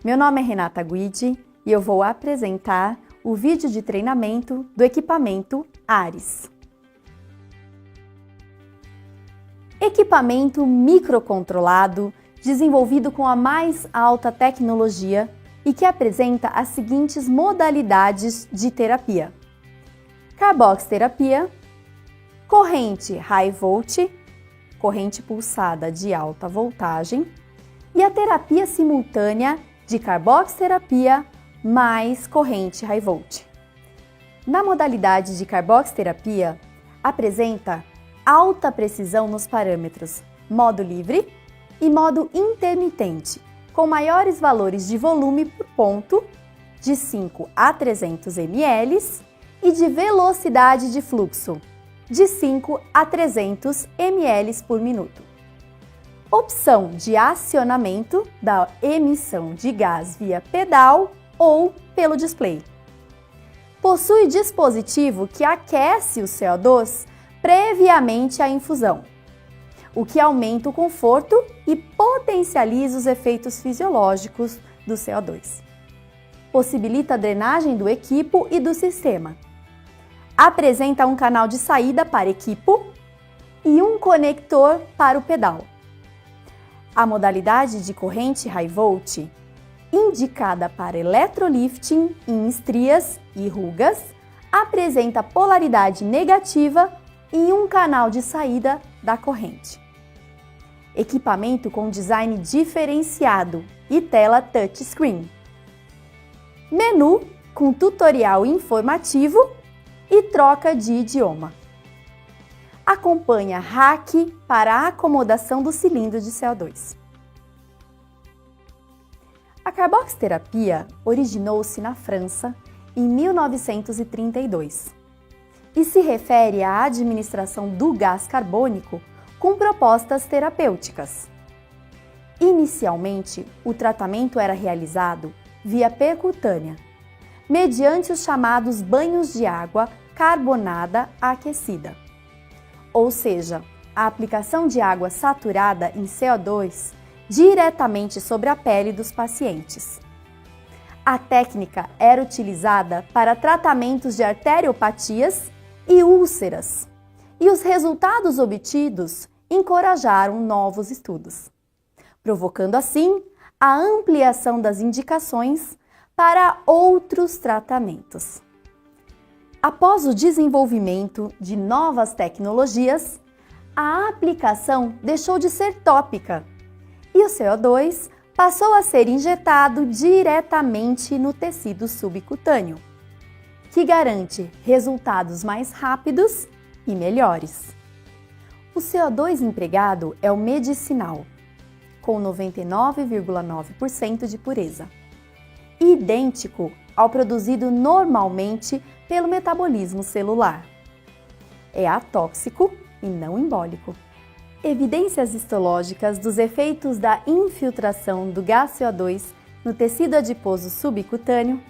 Meu nome é Renata Guidi e eu vou apresentar o vídeo de treinamento do equipamento ARES. Equipamento microcontrolado, desenvolvido com a mais alta tecnologia e que apresenta as seguintes modalidades de terapia: carboxterapia, corrente high volt, corrente pulsada de alta voltagem, e a terapia simultânea de carboxterapia mais corrente high volt. Na modalidade de carboxterapia, apresenta alta precisão nos parâmetros modo livre e modo intermitente, com maiores valores de volume por ponto, de 5 a 300 ml, e de velocidade de fluxo, de 5 a 300 ml por minuto. Opção de acionamento da emissão de gás via pedal ou pelo display. Possui dispositivo que aquece o CO2 previamente à infusão, o que aumenta o conforto e potencializa os efeitos fisiológicos do CO2. Possibilita a drenagem do equipo e do sistema. Apresenta um canal de saída para equipo e um conector para o pedal. A modalidade de corrente high volt, indicada para electrolifting em estrias e rugas, apresenta polaridade negativa e um canal de saída da corrente. Equipamento com design diferenciado e tela touchscreen. Menu com tutorial informativo e troca de idioma. Acompanha rack para a acomodação do cilindro de CO2. A carboxterapia originou-se na França em 1932 e se refere à administração do gás carbônico com propostas terapêuticas. Inicialmente, o tratamento era realizado via percutânea, mediante os chamados banhos de água carbonada aquecida, ou seja, a aplicação de água saturada em CO2 diretamente sobre a pele dos pacientes. A técnica era utilizada para tratamentos de arteriopatias e úlceras, e os resultados obtidos encorajaram novos estudos, provocando assim a ampliação das indicações para outros tratamentos. Após o desenvolvimento de novas tecnologias, a aplicação deixou de ser tópica e o CO2 passou a ser injetado diretamente no tecido subcutâneo, que garante resultados mais rápidos e melhores. O CO2 empregado é o medicinal, com 99,9% de pureza, idêntico ao produzido normalmente pelo metabolismo celular. É atóxico e não embólico. Evidências histológicas dos efeitos da infiltração do gás CO2 no tecido adiposo subcutâneo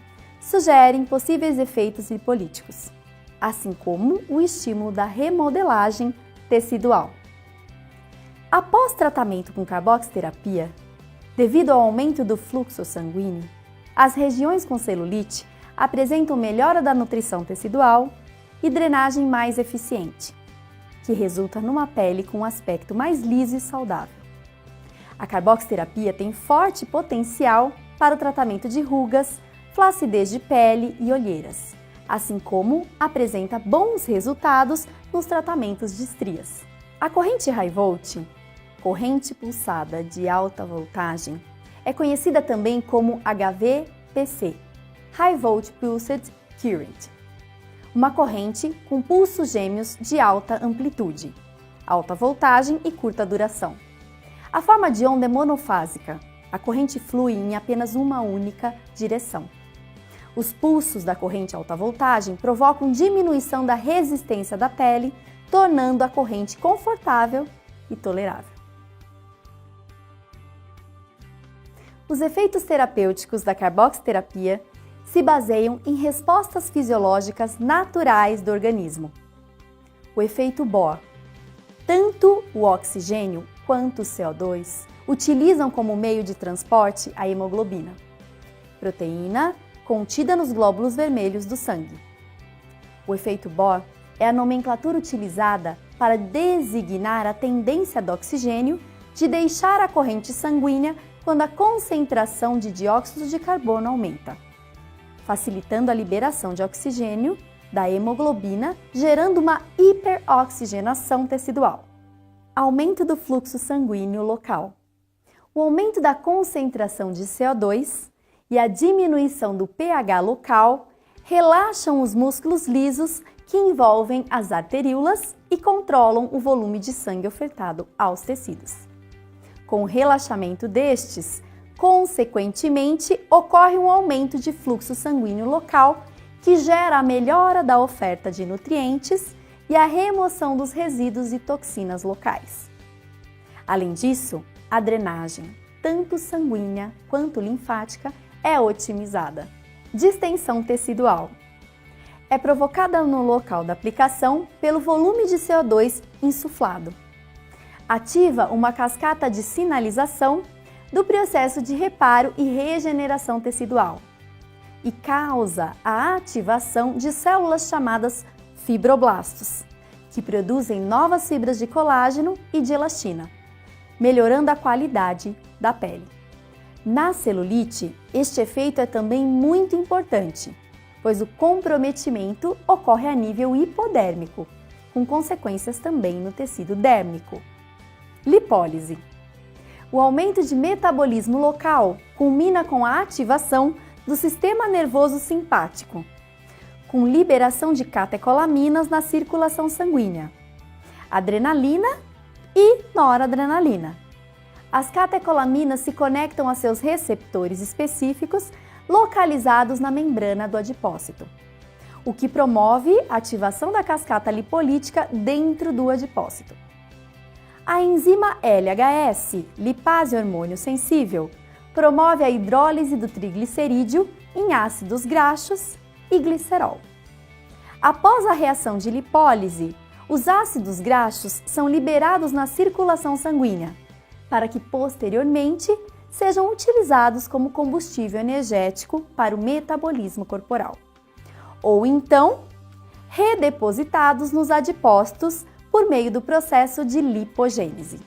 sugerem possíveis efeitos lipolíticos, assim como o estímulo da remodelagem tecidual. Após tratamento com carboxterapia, devido ao aumento do fluxo sanguíneo, as regiões com celulite apresentam melhora da nutrição tecidual e drenagem mais eficiente, que resulta numa pele com um aspecto mais liso e saudável. A carboxterapia tem forte potencial para o tratamento de rugas, flacidez de pele e olheiras, assim como apresenta bons resultados nos tratamentos de estrias. A corrente high volt, corrente pulsada de alta voltagem, é conhecida também como HVPC, High Volt Pulsed Current, uma corrente com pulsos gêmeos de alta amplitude, alta voltagem e curta duração. A forma de onda é monofásica, a corrente flui em apenas uma única direção. Os pulsos da corrente alta voltagem provocam diminuição da resistência da pele, tornando a corrente confortável e tolerável. Os efeitos terapêuticos da carboxterapia se baseiam em respostas fisiológicas naturais do organismo. O efeito Bohr. Tanto o oxigênio quanto o CO2 utilizam como meio de transporte a hemoglobina. proteína contida nos glóbulos vermelhos do sangue. O efeito Bohr é a nomenclatura utilizada para designar a tendência do oxigênio de deixar a corrente sanguínea quando a concentração de dióxido de carbono aumenta, facilitando a liberação de oxigênio da hemoglobina, gerando uma hiperoxigenação tecidual. Aumento do fluxo sanguíneo local. O aumento da concentração de CO2 e a diminuição do pH local relaxam os músculos lisos que envolvem as arteríolas e controlam o volume de sangue ofertado aos tecidos. Com o relaxamento destes, consequentemente, ocorre um aumento de fluxo sanguíneo local que gera a melhora da oferta de nutrientes e a remoção dos resíduos e toxinas locais. Além disso, a drenagem, tanto sanguínea quanto linfática, é otimizada. Distensão tecidual. É provocada no local da aplicação pelo volume de CO2 insuflado. Ativa uma cascata de sinalização do processo de reparo e regeneração tecidual e causa a ativação de células chamadas fibroblastos, que produzem novas fibras de colágeno e de elastina, melhorando a qualidade da pele. Na celulite, este efeito é também muito importante, pois o comprometimento ocorre a nível hipodérmico, com consequências também no tecido dérmico. Lipólise. O aumento de metabolismo local culmina com a ativação do sistema nervoso simpático, com liberação de catecolaminas na circulação sanguínea, adrenalina e noradrenalina. As catecolaminas se conectam a seus receptores específicos localizados na membrana do adipócito, o que promove a ativação da cascata lipolítica dentro do adipócito. A enzima LHS, lipase hormônio sensível, promove a hidrólise do triglicerídeo em ácidos graxos e glicerol. Após a reação de lipólise, os ácidos graxos são liberados na circulação sanguínea, para que posteriormente sejam utilizados como combustível energético para o metabolismo corporal, ou então redepositados nos adipócitos por meio do processo de lipogênese.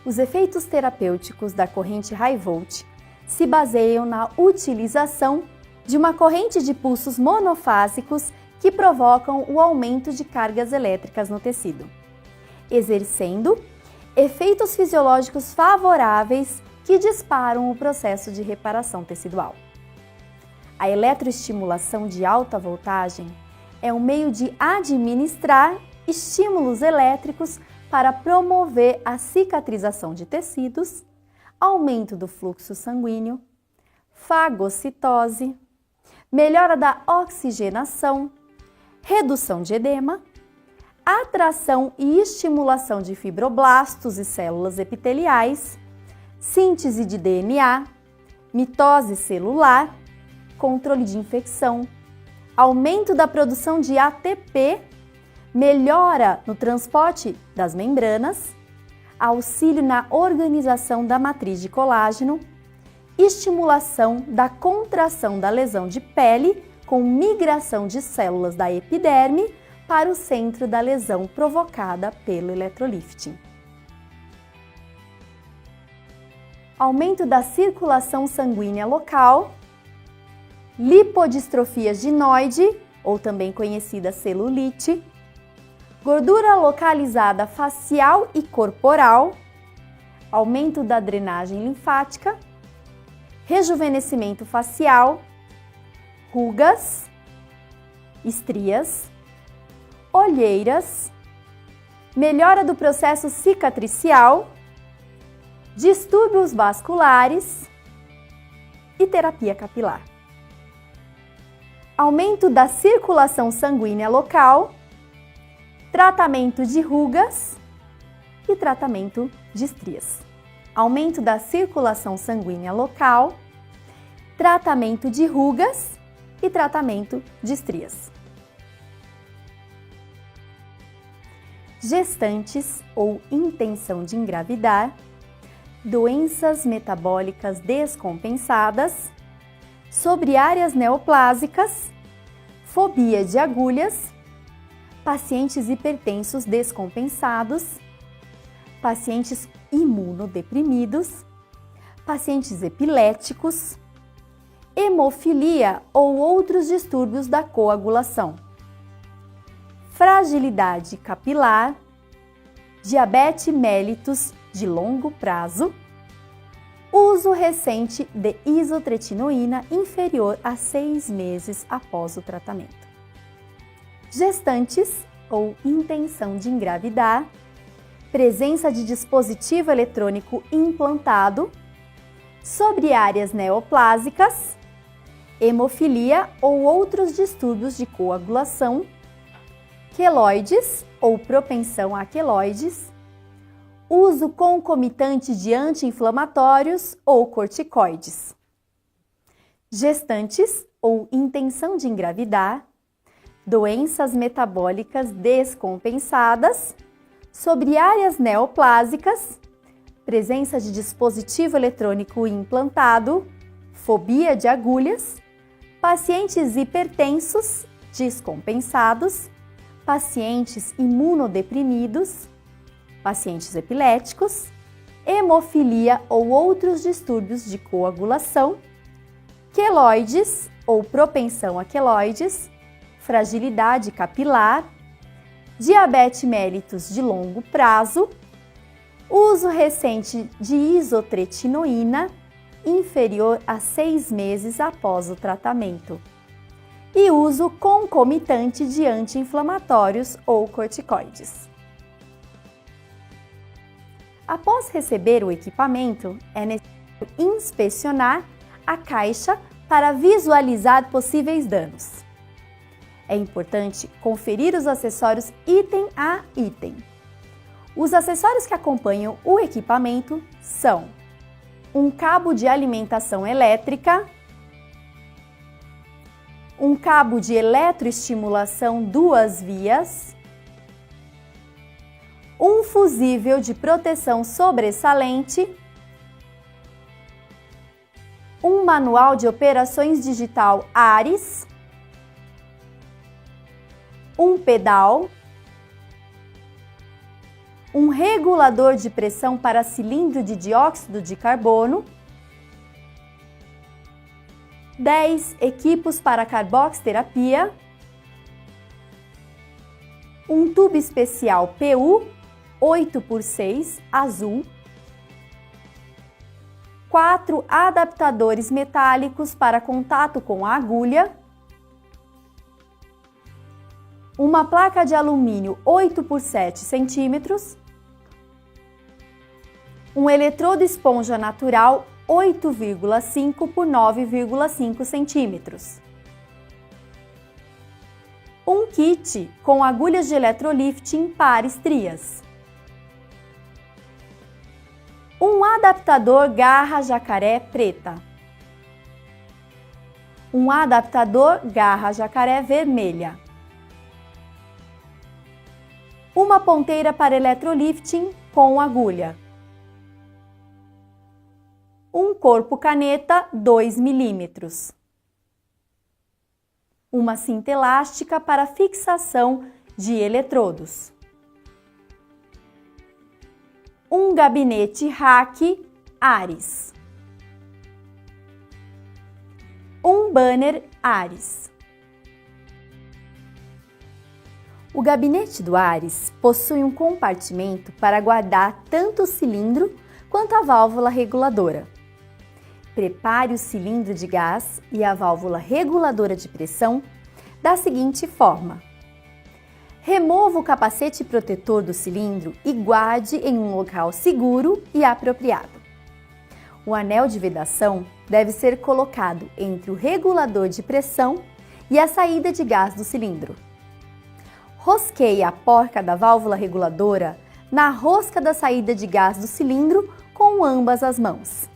Os efeitos terapêuticos da corrente high volt se baseiam na utilização de uma corrente de pulsos monofásicos que provocam o aumento de cargas elétricas no tecido, exercendo efeitos fisiológicos favoráveis que disparam o processo de reparação tecidual. A eletroestimulação de alta voltagem é um meio de administrar estímulos elétricos para promover a cicatrização de tecidos, aumento do fluxo sanguíneo, fagocitose, melhora da oxigenação, redução de edema, atração e estimulação de fibroblastos e células epiteliais, síntese de DNA, mitose celular, controle de infecção, aumento da produção de ATP, melhora no transporte das membranas, auxílio na organização da matriz de colágeno, estimulação da contração da lesão de pele com migração de células da epiderme para o centro da lesão provocada pelo eletrolifting. Aumento da circulação sanguínea local, lipodistrofias ginoide, ou também conhecida celulite, gordura localizada facial e corporal, aumento da drenagem linfática, rejuvenescimento facial, rugas, estrias, olheiras, melhora do processo cicatricial, distúrbios vasculares e terapia capilar. Aumento da circulação sanguínea local, tratamento de rugas e tratamento de estrias. Aumento da circulação sanguínea local, tratamento de rugas e tratamento de estrias. Gestantes ou intenção de engravidar, doenças metabólicas descompensadas, sobre áreas neoplásicas, fobia de agulhas, pacientes hipertensos descompensados, pacientes imunodeprimidos, pacientes epiléticos, hemofilia ou outros distúrbios da coagulação, fragilidade capilar, diabetes mellitus de longo prazo, uso recente de isotretinoína inferior a 6 meses após o tratamento. Gestantes ou intenção de engravidar, presença de dispositivo eletrônico implantado, sobre áreas neoplásicas, hemofilia ou outros distúrbios de coagulação, queloides ou propensão a queloides, uso concomitante de anti-inflamatórios ou corticoides. Gestantes ou intenção de engravidar, doenças metabólicas descompensadas, sobre áreas neoplásicas, presença de dispositivo eletrônico implantado, fobia de agulhas, pacientes hipertensos descompensados, pacientes imunodeprimidos, pacientes epiléticos, hemofilia ou outros distúrbios de coagulação, queloides ou propensão a queloides, fragilidade capilar, diabetes mellitus de longo prazo, uso recente de isotretinoína inferior a 6 meses após o tratamento e uso concomitante de anti-inflamatórios ou corticoides. Após receber o equipamento, é necessário inspecionar a caixa para visualizar possíveis danos. É importante conferir os acessórios item a item. Os acessórios que acompanham o equipamento são um cabo de alimentação elétrica, um cabo de eletroestimulação 2 vias, um fusível de proteção sobressalente, um manual de operações digital ARES, um pedal, um regulador de pressão para cilindro de dióxido de carbono, 10 equipos para carboxterapia, um tubo especial PU 8x6 azul, 4 adaptadores metálicos para contato com a agulha, uma placa de alumínio 8 por 7 centímetros, um eletrodo esponja natural 8,5 por 9,5 centímetros, um kit com agulhas de eletrolifting para estrias, um adaptador garra jacaré preta, um adaptador garra jacaré vermelha, uma ponteira para eletrolifting com agulha, um corpo caneta 2 milímetros, uma cinta elástica para fixação de eletrodos, um gabinete rack ARES, um banner ARES. O gabinete do ARES possui um compartimento para guardar tanto o cilindro quanto a válvula reguladora. Prepare o cilindro de gás e a válvula reguladora de pressão da seguinte forma. Remova o capacete protetor do cilindro e guarde em um local seguro e apropriado. O anel de vedação deve ser colocado entre o regulador de pressão e a saída de gás do cilindro. Rosqueie a porca da válvula reguladora na rosca da saída de gás do cilindro com ambas as mãos.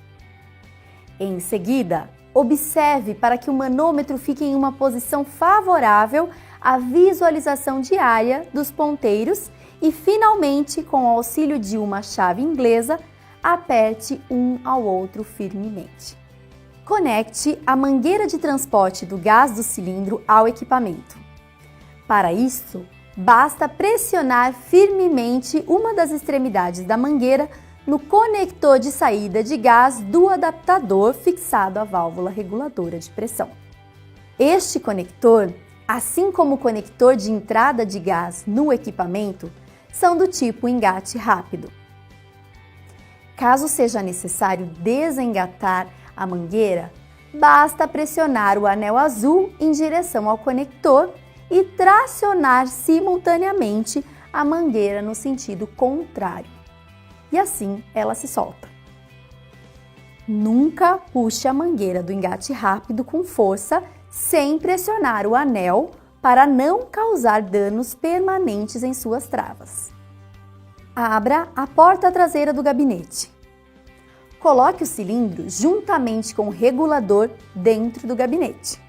Em seguida, observe para que o manômetro fique em uma posição favorável à visualização diária dos ponteiros e, finalmente, com o auxílio de uma chave inglesa, aperte um ao outro firmemente. Conecte a mangueira de transporte do gás do cilindro ao equipamento. Para isso, basta pressionar firmemente uma das extremidades da mangueira no conector de saída de gás do adaptador fixado à válvula reguladora de pressão. Este conector, assim como o conector de entrada de gás no equipamento, são do tipo engate rápido. Caso seja necessário desengatar a mangueira, basta pressionar o anel azul em direção ao conector e tracionar simultaneamente a mangueira no sentido contrário. E assim ela se solta. Nunca puxe a mangueira do engate rápido com força sem pressionar o anel para não causar danos permanentes em suas travas. Abra a porta traseira do gabinete. Coloque o cilindro juntamente com o regulador dentro do gabinete.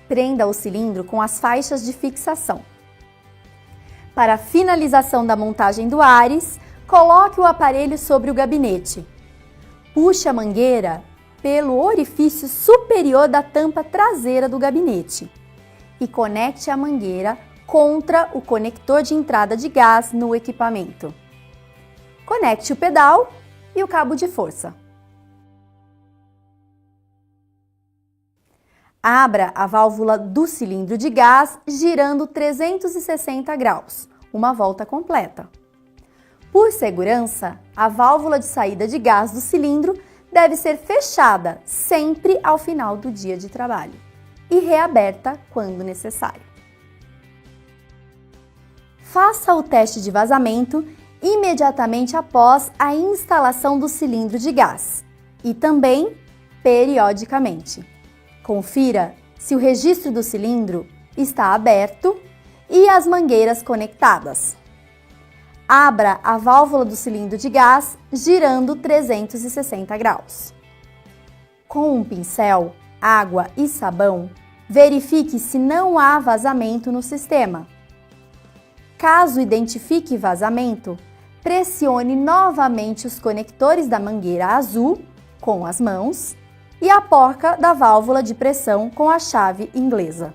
Prenda o cilindro com as faixas de fixação. Para a finalização da montagem do Ares, coloque o aparelho sobre o gabinete. Puxe a mangueira pelo orifício superior da tampa traseira do gabinete e conecte a mangueira contra o conector de entrada de gás no equipamento. Conecte o pedal e o cabo de força. Abra a válvula do cilindro de gás girando 360 graus, uma volta completa. Por segurança, a válvula de saída de gás do cilindro deve ser fechada sempre ao final do dia de trabalho e reaberta quando necessário. Faça o teste de vazamento imediatamente após a instalação do cilindro de gás e também periodicamente. Confira se o registro do cilindro está aberto e as mangueiras conectadas. Abra a válvula do cilindro de gás girando 360 graus. Com um pincel, água e sabão, verifique se não há vazamento no sistema. Caso identifique vazamento, pressione novamente os conectores da mangueira azul com as mãos e a porca da válvula de pressão com a chave inglesa.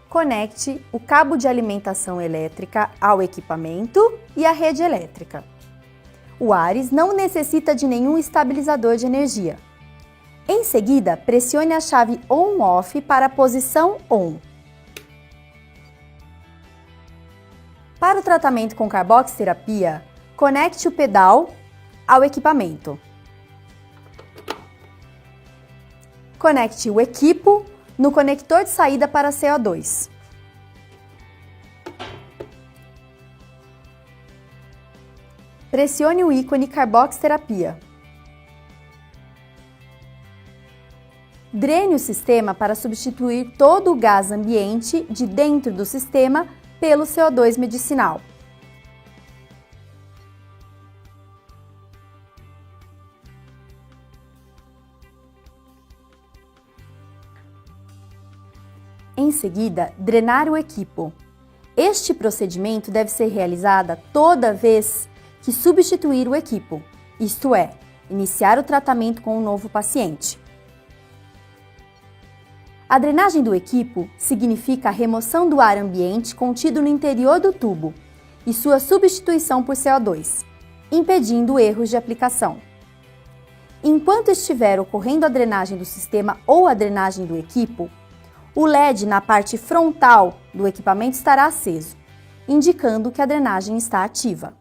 Conecte o cabo de alimentação elétrica ao equipamento e à rede elétrica. O Ares não necessita de nenhum estabilizador de energia. Em seguida, pressione a chave On/Off para a posição ON. Para o tratamento com carboxiterapia, conecte o pedal ao equipamento. Conecte o equipo no conector de saída para CO2. Pressione o ícone carboxiterapia. Drene o sistema para substituir todo o gás ambiente de dentro do sistema pelo CO2 medicinal. Em seguida, drenar o equipo. Este procedimento deve ser realizado toda vez que substituir o equipo, isto é, iniciar o tratamento com um novo paciente. A drenagem do equipo significa a remoção do ar ambiente contido no interior do tubo e sua substituição por CO2, impedindo erros de aplicação. Enquanto estiver ocorrendo a drenagem do sistema ou a drenagem do equipo, o LED na parte frontal do equipamento estará aceso, indicando que a drenagem está ativa.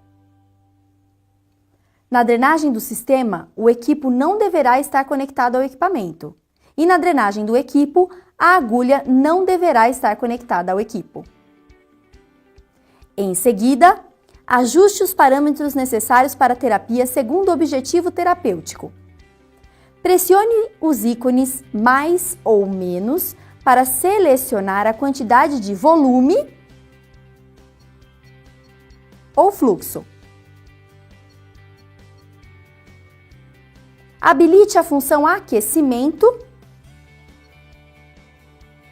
Na drenagem do sistema, o equipo não deverá estar conectado ao equipamento. E na drenagem do equipo, a agulha não deverá estar conectada ao equipo. Em seguida, ajuste os parâmetros necessários para a terapia segundo o objetivo terapêutico. Pressione os ícones mais ou menos para selecionar a quantidade de volume ou fluxo. Habilite a função aquecimento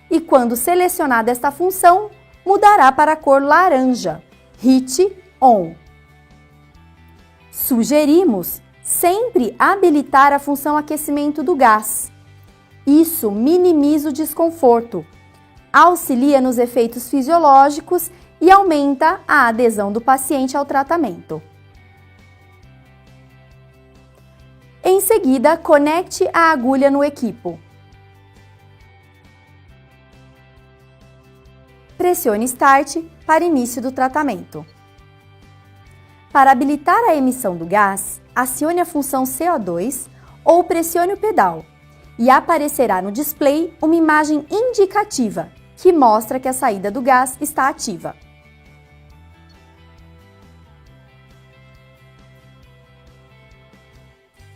e, quando selecionada esta função, mudará para a cor laranja, Heat On. Sugerimos sempre habilitar a função aquecimento do gás. Isso minimiza o desconforto, auxilia nos efeitos fisiológicos e aumenta a adesão do paciente ao tratamento. Em seguida, conecte a agulha no equipo. Pressione Start para início do tratamento. Para habilitar a emissão do gás, acione a função CO2 ou pressione o pedal e aparecerá no display uma imagem indicativa que mostra que a saída do gás está ativa.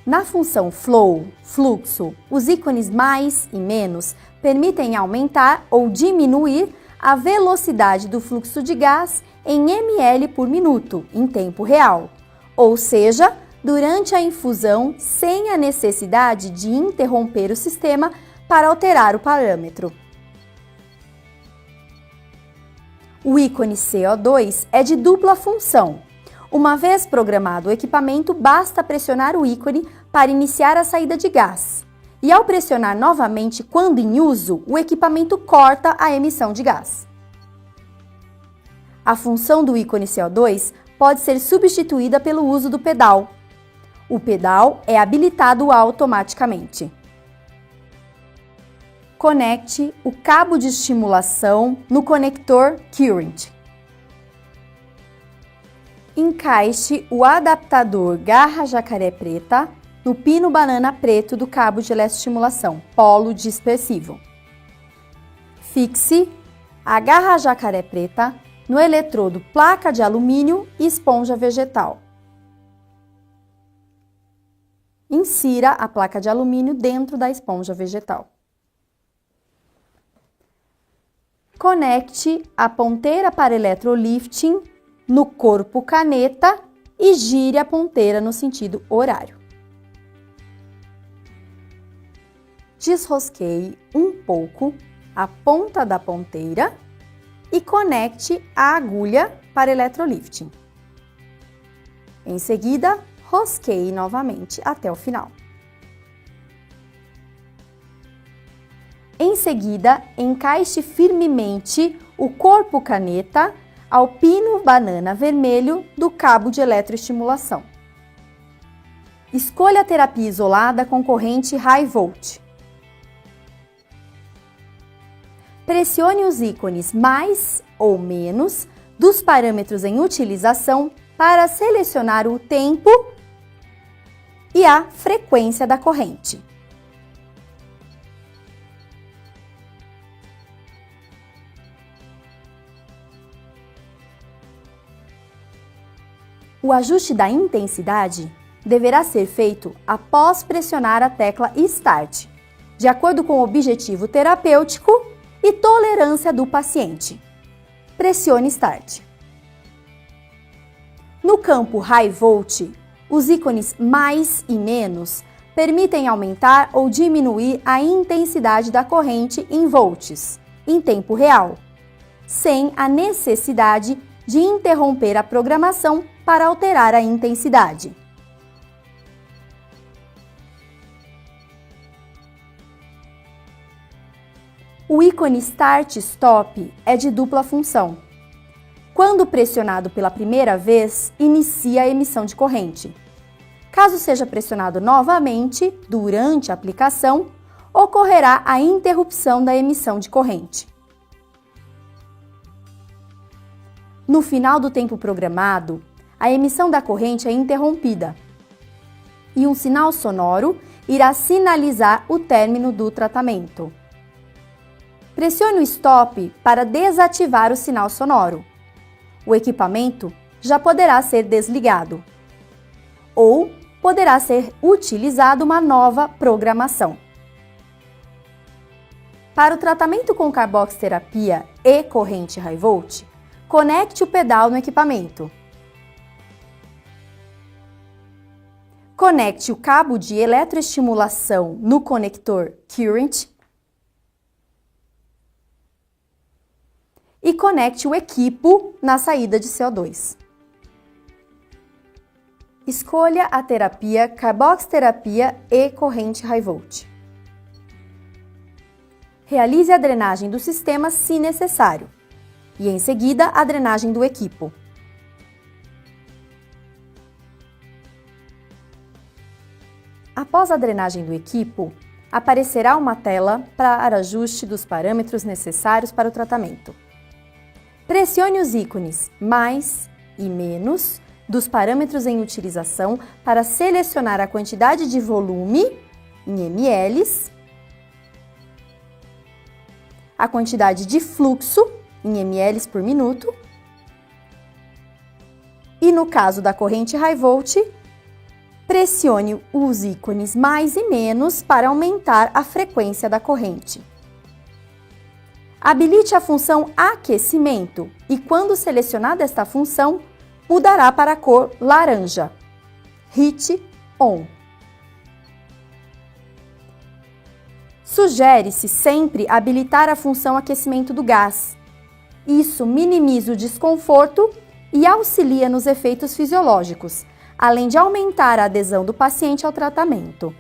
Na função Flow, fluxo, os ícones mais e menos permitem aumentar ou diminuir a velocidade do fluxo de gás em ml por minuto, em tempo real, ou seja, durante a infusão sem a necessidade de interromper o sistema para alterar o parâmetro. O ícone CO2 é de dupla função. Uma vez programado o equipamento, basta pressionar o ícone para iniciar a saída de gás. E ao pressionar novamente quando em uso, o equipamento corta a emissão de gás. A função do ícone CO2 pode ser substituída pelo uso do pedal. O pedal é habilitado automaticamente. Conecte o cabo de estimulação no conector Current. Encaixe o adaptador garra jacaré preta no pino banana preto do cabo de eletroestimulação, polo dispersivo. Fixe a garra jacaré preta no eletrodo placa de alumínio e esponja vegetal. Insira a placa de alumínio dentro da esponja vegetal. Conecte a ponteira para eletrolifting no corpo caneta e gire a ponteira no sentido horário. Desrosqueie um pouco a ponta da ponteira e conecte a agulha para eletrolifting. Em seguida, rosqueie novamente até o final. Em seguida, encaixe firmemente o corpo caneta ao pino banana vermelho do cabo de eletroestimulação. Escolha a terapia isolada com corrente High Volt. Pressione os ícones mais ou menos dos parâmetros em utilização para selecionar o tempo e a frequência da corrente. O ajuste da intensidade deverá ser feito após pressionar a tecla Start, de acordo com o objetivo terapêutico e tolerância do paciente. Pressione Start. No campo High Volt, os ícones mais e menos permitem aumentar ou diminuir a intensidade da corrente em volts, em tempo real, sem a necessidade de interromper a programação para alterar a intensidade. O ícone Start Stop é de dupla função. Quando pressionado pela primeira vez, inicia a emissão de corrente. Caso seja pressionado novamente, durante a aplicação, ocorrerá a interrupção da emissão de corrente. No final do tempo programado, a emissão da corrente é interrompida e um sinal sonoro irá sinalizar o término do tratamento. Pressione o Stop para desativar o sinal sonoro. O equipamento já poderá ser desligado ou poderá ser utilizada uma nova programação. Para o tratamento com carboxterapia e corrente High Volt, conecte o pedal no equipamento. Conecte o cabo de eletroestimulação no conector Current e conecte o equipo na saída de CO2. Escolha a terapia carboxterapia e corrente high volt. Realize a drenagem do sistema se necessário e, em seguida, a drenagem do equipo. Após a drenagem do equipo, aparecerá uma tela para ajuste dos parâmetros necessários para o tratamento. Pressione os ícones mais e menos dos parâmetros em utilização para selecionar a quantidade de volume em ml, a quantidade de fluxo em ml por minuto e, no caso da corrente high volt, pressione os ícones mais e menos para aumentar a frequência da corrente. Habilite a função aquecimento e, quando selecionada esta função, mudará para a cor laranja. Heat On. Sugere-se sempre habilitar a função aquecimento do gás. Isso minimiza o desconforto e auxilia nos efeitos fisiológicos, além de aumentar a adesão do paciente ao tratamento.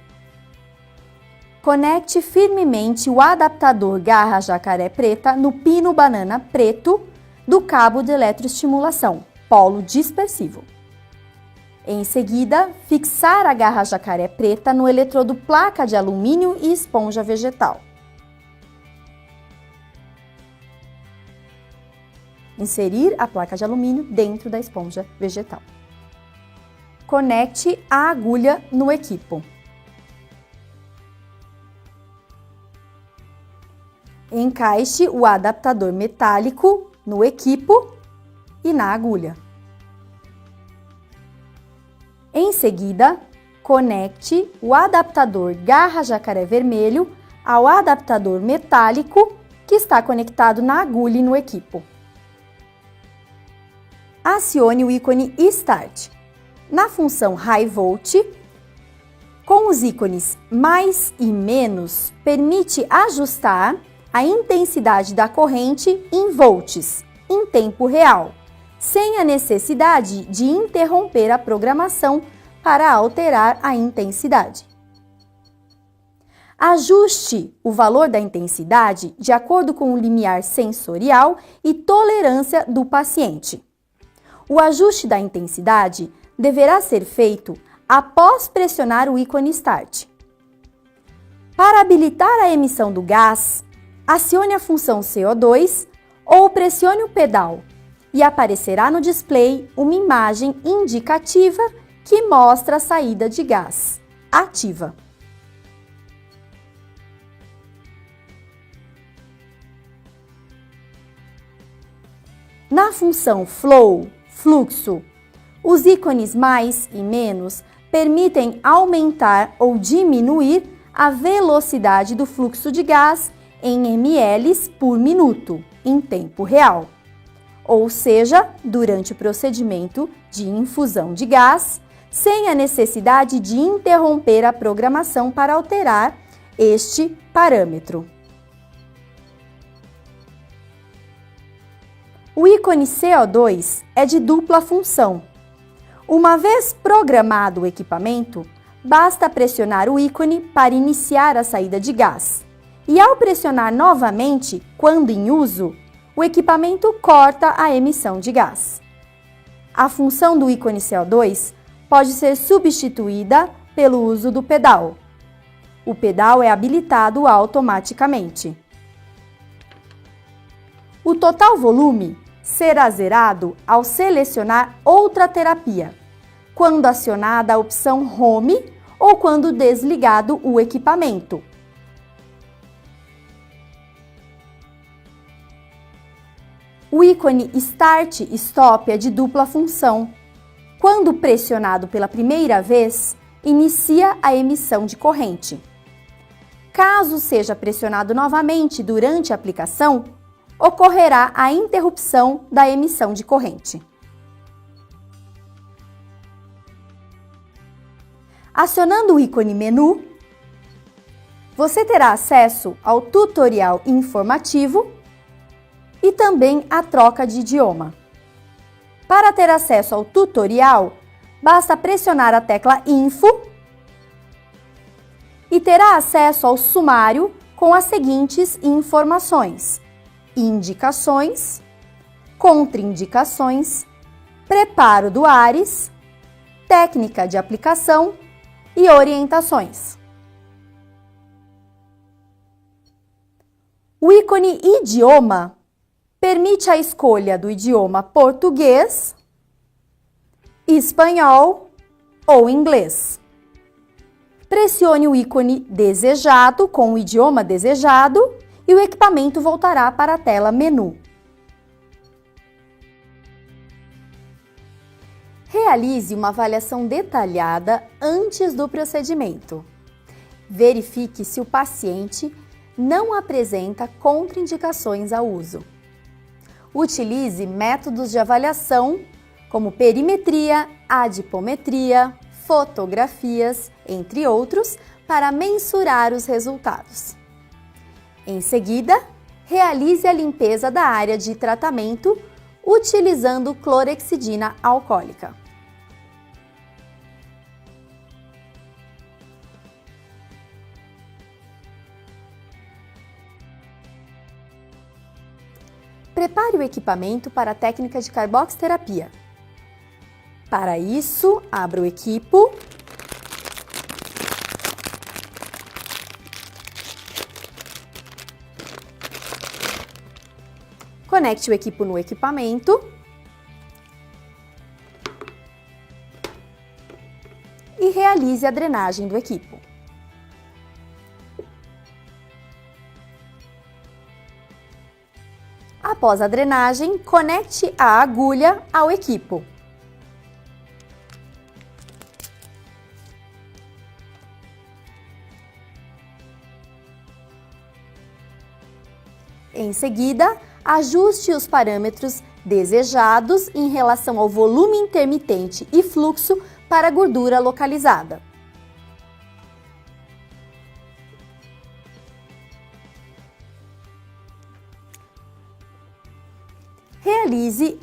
Conecte firmemente o adaptador garra jacaré preta no pino banana preto do cabo de eletroestimulação, polo dispersivo. Em seguida, fixar a garra jacaré preta no eletrodo placa de alumínio e esponja vegetal. Inserir a placa de alumínio dentro da esponja vegetal. Conecte a agulha no equipo. Encaixe o adaptador metálico no equipo e na agulha. Em seguida, conecte o adaptador garra jacaré vermelho ao adaptador metálico que está conectado na agulha e no equipo. Acione o ícone Start. Na função High Volt, com os ícones mais e menos, permite ajustar a intensidade da corrente em volts, em tempo real, sem a necessidade de interromper a programação para alterar a intensidade. Ajuste o valor da intensidade de acordo com o limiar sensorial e tolerância do paciente. O ajuste da intensidade deverá ser feito após pressionar o ícone Start. Para habilitar a emissão do gás, acione a função CO2 ou pressione o pedal e aparecerá no display uma imagem indicativa que mostra a saída de gás ativa. Na função Flow, fluxo, os ícones mais e menos permitem aumentar ou diminuir a velocidade do fluxo de gás em ml por minuto, em tempo real. Ou seja, durante o procedimento de infusão de gás, sem a necessidade de interromper a programação para alterar este parâmetro. O ícone CO2 é de dupla função. Uma vez programado o equipamento, basta pressionar o ícone para iniciar a saída de gás. E ao pressionar novamente, quando em uso, o equipamento corta a emissão de gás. A função do ícone CO2 pode ser substituída pelo uso do pedal. O pedal é habilitado automaticamente. O total volume será zerado ao selecionar outra terapia, quando acionada a opção Home ou quando desligado o equipamento. O ícone Start e Stop é de dupla função. Quando pressionado pela primeira vez, inicia a emissão de corrente. Caso seja pressionado novamente durante a aplicação, ocorrerá a interrupção da emissão de corrente. Acionando o ícone Menu, você terá acesso ao tutorial informativo e também à troca de idioma. Para ter acesso ao tutorial, Basta pressionar a tecla Info e terá acesso ao sumário com as seguintes informações: indicações, contraindicações, preparo do ARES, técnica de aplicação e orientações. O ícone Idioma permite a escolha do idioma português, espanhol ou inglês. Pressione o ícone Desejado com o idioma desejado e o equipamento voltará para a tela Menu. Realize uma avaliação detalhada antes do procedimento. Verifique se o paciente não apresenta contraindicações ao uso. Utilize métodos de avaliação como perimetria, adipometria, fotografias, entre outros, para mensurar os resultados. Em seguida, realize a limpeza da área de tratamento utilizando clorexidina alcoólica. Prepare o equipamento para a técnica de carboxterapia. Para isso, abra o equipo. Conecte o equipo no equipamento. E realize a drenagem do equipo. Após a drenagem, conecte a agulha ao equipo. Em seguida, ajuste os parâmetros desejados em relação ao volume intermitente e fluxo para a gordura localizada. Realize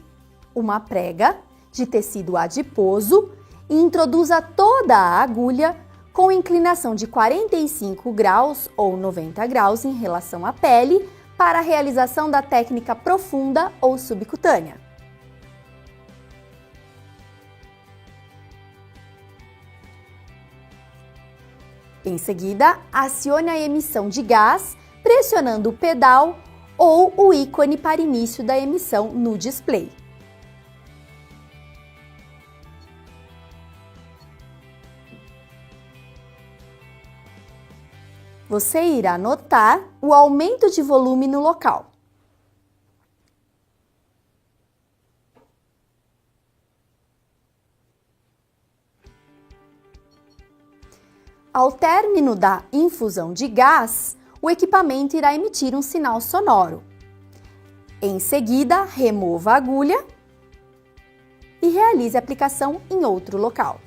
uma prega de tecido adiposo e introduza toda a agulha com inclinação de 45 graus ou 90 graus em relação à pele para a realização da técnica profunda ou subcutânea. Em seguida, acione a emissão de gás pressionando o pedal ou o ícone para início da emissão no display. Você irá notar o aumento de volume no local. Ao término da infusão de gás, o equipamento irá emitir um sinal sonoro. Em seguida, remova a agulha e realize a aplicação em outro local.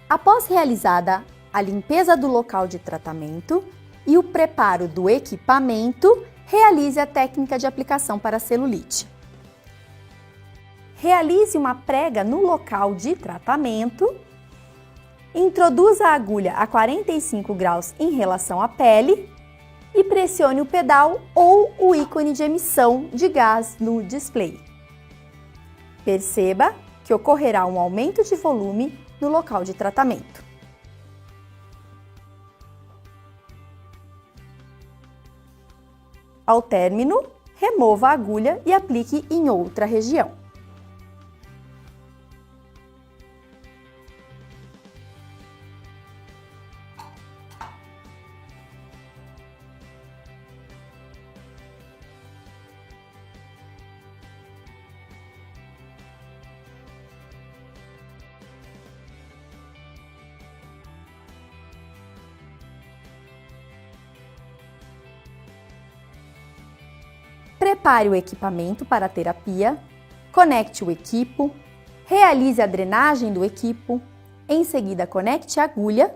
Após realizada a limpeza do local de tratamento e o preparo do equipamento, realize a técnica de aplicação para a celulite. Realize uma prega no local de tratamento, introduza a agulha a 45 graus em relação à pele e pressione o pedal ou o ícone de emissão de gás no display. Perceba que ocorrerá um aumento de volume no local de tratamento. Ao término, remova a agulha e aplique em outra região. Prepare o equipamento para a terapia, conecte o equipo, realize a drenagem do equipo, em seguida conecte a agulha,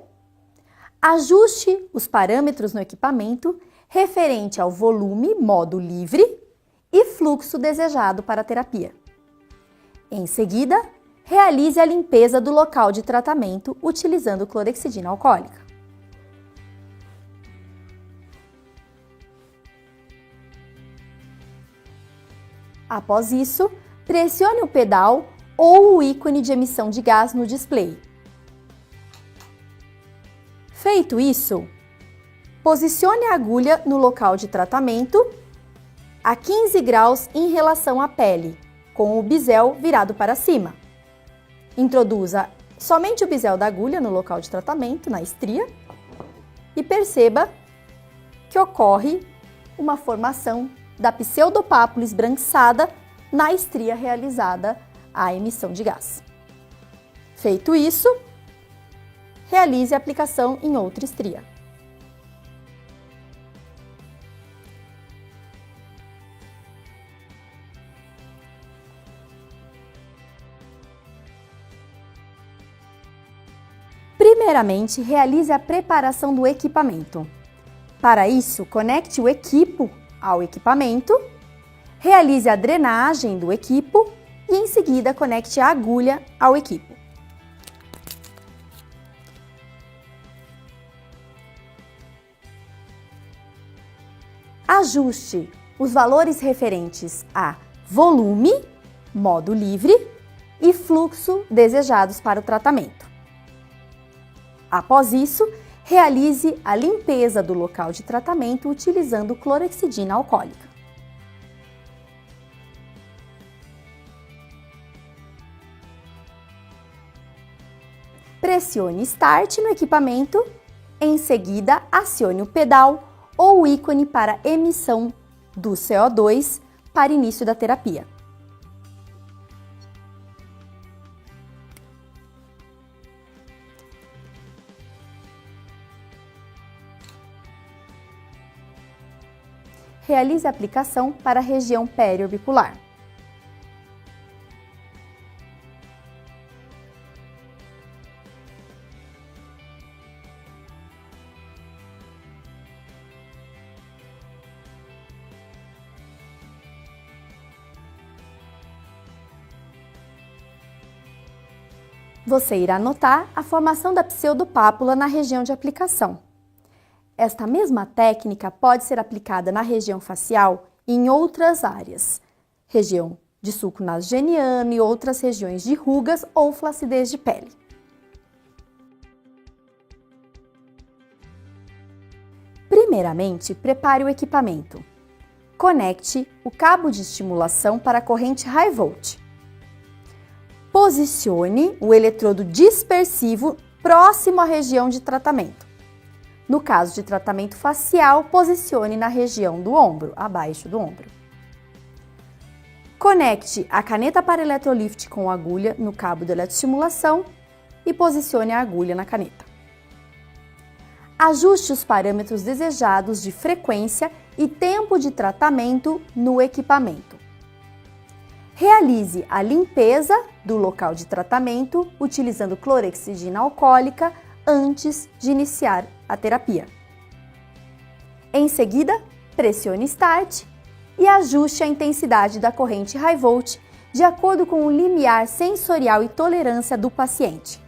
ajuste os parâmetros no equipamento referente ao volume modo livre e fluxo desejado para a terapia. Em seguida, realize a limpeza do local de tratamento utilizando clorexidina alcoólica. Após isso, pressione o pedal ou o ícone de emissão de gás no display. Feito isso, posicione a agulha no local de tratamento a 15 graus em relação à pele, com o bisel virado para cima. Introduza somente o bisel da agulha no local de tratamento, na estria, e perceba que ocorre uma formação da pseudopápula esbranquiçada na estria realizada a emissão de gás. Feito isso, realize a aplicação em outra estria. Primeiramente, realize a preparação do equipamento. Para isso, conecte o equipo ao equipamento, realize a drenagem do equipo e, em seguida, conecte a agulha ao equipo. Ajuste os valores referentes a volume, modo livre e fluxo desejados para o tratamento. Após isso, realize a limpeza do local de tratamento utilizando clorexidina alcoólica. Pressione Start no equipamento, em seguida acione o pedal ou o ícone para emissão do CO2 para início da terapia. Realize a aplicação para a região periorbicular. Você irá notar a formação da pseudopápula na região de aplicação. Esta mesma técnica pode ser aplicada na região facial e em outras áreas, região de sulco nasogeniano e outras regiões de rugas ou flacidez de pele. Primeiramente, prepare o equipamento. Conecte o cabo de estimulação para a corrente High Volt. Posicione o eletrodo dispersivo próximo à região de tratamento. No caso de tratamento facial, posicione na região do ombro, abaixo do ombro. Conecte a caneta para eletrolift com a agulha no cabo de eletroestimulação e posicione a agulha na caneta. Ajuste os parâmetros desejados de frequência e tempo de tratamento no equipamento. Realize a limpeza do local de tratamento utilizando clorexidina alcoólica antes de iniciar a terapia. Em seguida, pressione Start e ajuste a intensidade da corrente High Volt de acordo com o limiar sensorial e tolerância do paciente.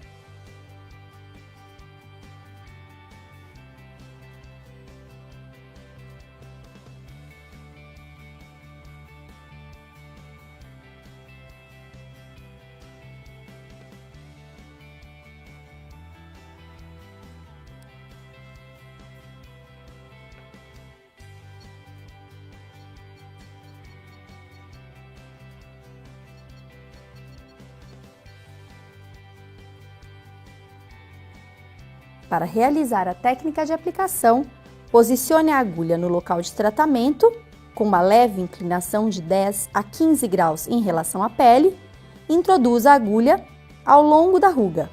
para realizar a técnica de aplicação, posicione a agulha no local de tratamento, com uma leve inclinação de 10 a 15 graus em relação à pele, e introduza a agulha ao longo da ruga.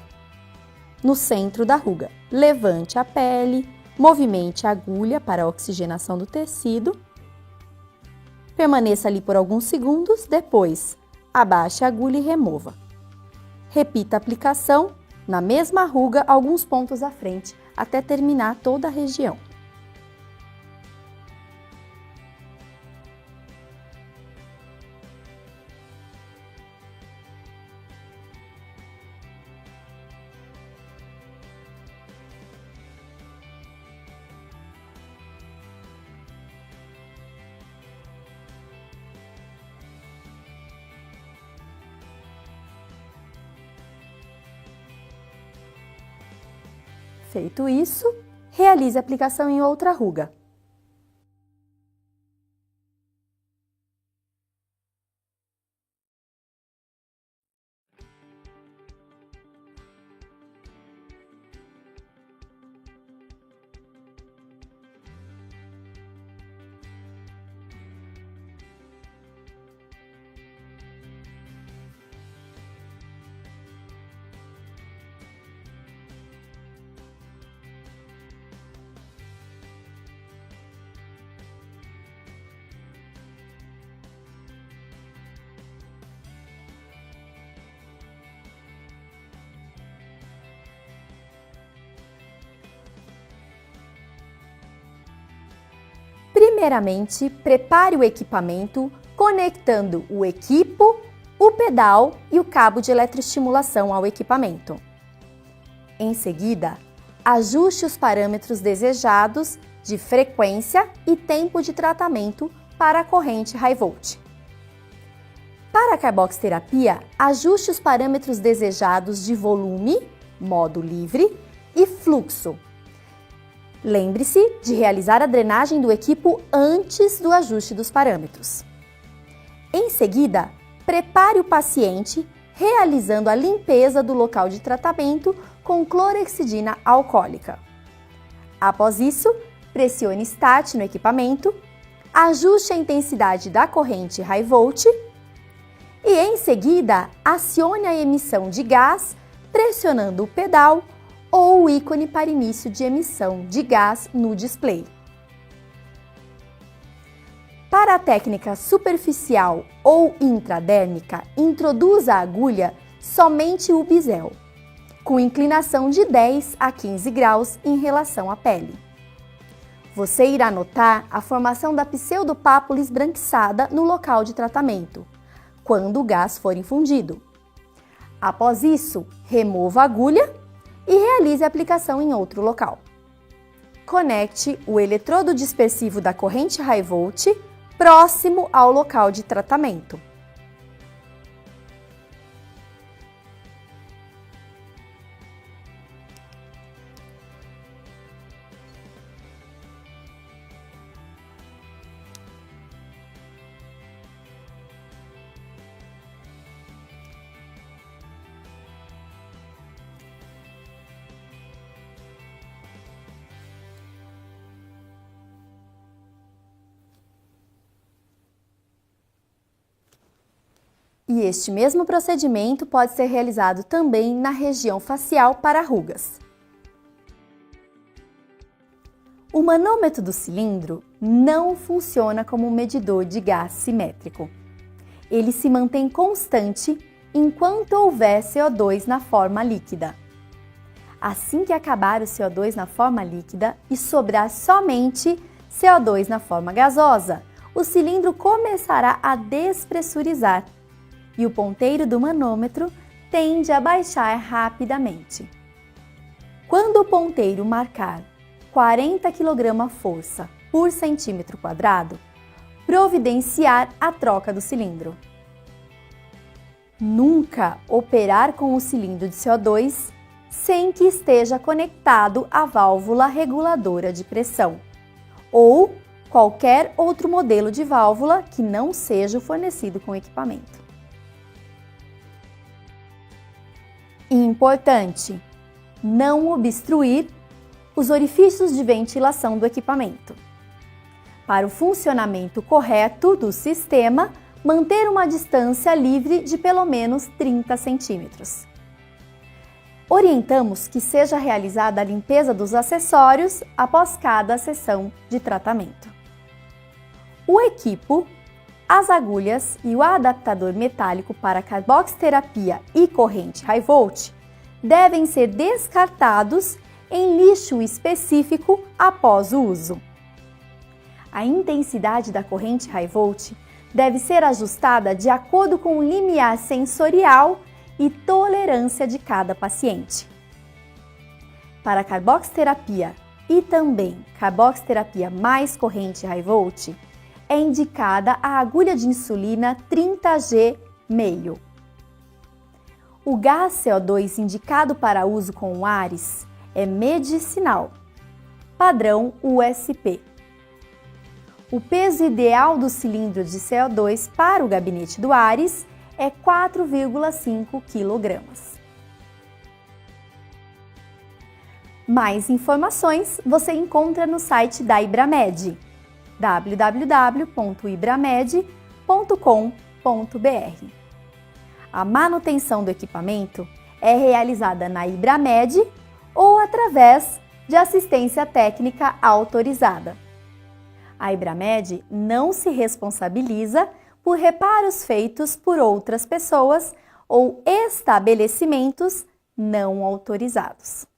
No centro da ruga, levante a pele, movimente a agulha para a oxigenação do tecido, permaneça ali por alguns segundos, depois abaixe a agulha e remova. Repita a aplicação na mesma ruga alguns pontos à frente, até terminar toda a região. Feito isso, realize a aplicação em outra ruga. Primeiramente, prepare o equipamento conectando o equipo, o pedal e o cabo de eletroestimulação ao equipamento. Em seguida, ajuste os parâmetros desejados de frequência e tempo de tratamento para a corrente High Volt. Para a carboxterapia, ajuste os parâmetros desejados de volume, modo livre, e fluxo. Lembre-se de realizar a drenagem do equipo antes do ajuste dos parâmetros. Em seguida, prepare o paciente realizando a limpeza do local de tratamento com clorexidina alcoólica. Após isso, pressione Start no equipamento, ajuste a intensidade da corrente High Volt e, em seguida, acione a emissão de gás pressionando o pedal ou o ícone para início de emissão de gás no display. Para a técnica superficial ou intradérmica, introduza a agulha somente o bisel, com inclinação de 10 a 15 graus em relação à pele. Você irá notar a formação da pseudopápula esbranquiçada no local de tratamento, quando o gás for infundido. Após isso, remova a agulha e realize a aplicação em outro local. Conecte o eletrodo dispersivo da corrente High Volt próximo ao local de tratamento. E este mesmo procedimento pode ser realizado também na região facial para rugas. O manômetro do cilindro não funciona como um medidor de gás simétrico. Ele se mantém constante enquanto houver CO2 na forma líquida. Assim que acabar o CO2 na forma líquida e sobrar somente CO2 na forma gasosa, o cilindro começará a despressurizar e o ponteiro do manômetro tende a baixar rapidamente. Quando o ponteiro marcar 40 kgf por centímetro quadrado, providenciar a troca do cilindro. Nunca operar com o cilindro de CO2 sem que esteja conectado à válvula reguladora de pressão ou qualquer outro modelo de válvula que não seja o fornecido com o equipamento. Importante: não obstruir os orifícios de ventilação do equipamento. Para o funcionamento correto do sistema, manter uma distância livre de pelo menos 30 centímetros. Orientamos que seja realizada a limpeza dos acessórios após cada sessão de tratamento. O equipo, as agulhas e o adaptador metálico para carboxterapia e corrente high volt devem ser descartados em lixo específico após o uso. A intensidade da corrente high volt deve ser ajustada de acordo com o limiar sensorial e tolerância de cada paciente. Para carboxterapia e também carboxterapia mais corrente high volt, é indicada a agulha de insulina 30G meio. O gás CO2 indicado para uso com o ARES é medicinal, padrão USP. O peso ideal do cilindro de CO2 para o gabinete do ARES é 4,5 kg. Mais informações você encontra no site da Ibramed, www.ibramed.com.br. A manutenção do equipamento é realizada na Ibramed ou através de assistência técnica autorizada. A Ibramed não se responsabiliza por reparos feitos por outras pessoas ou estabelecimentos não autorizados.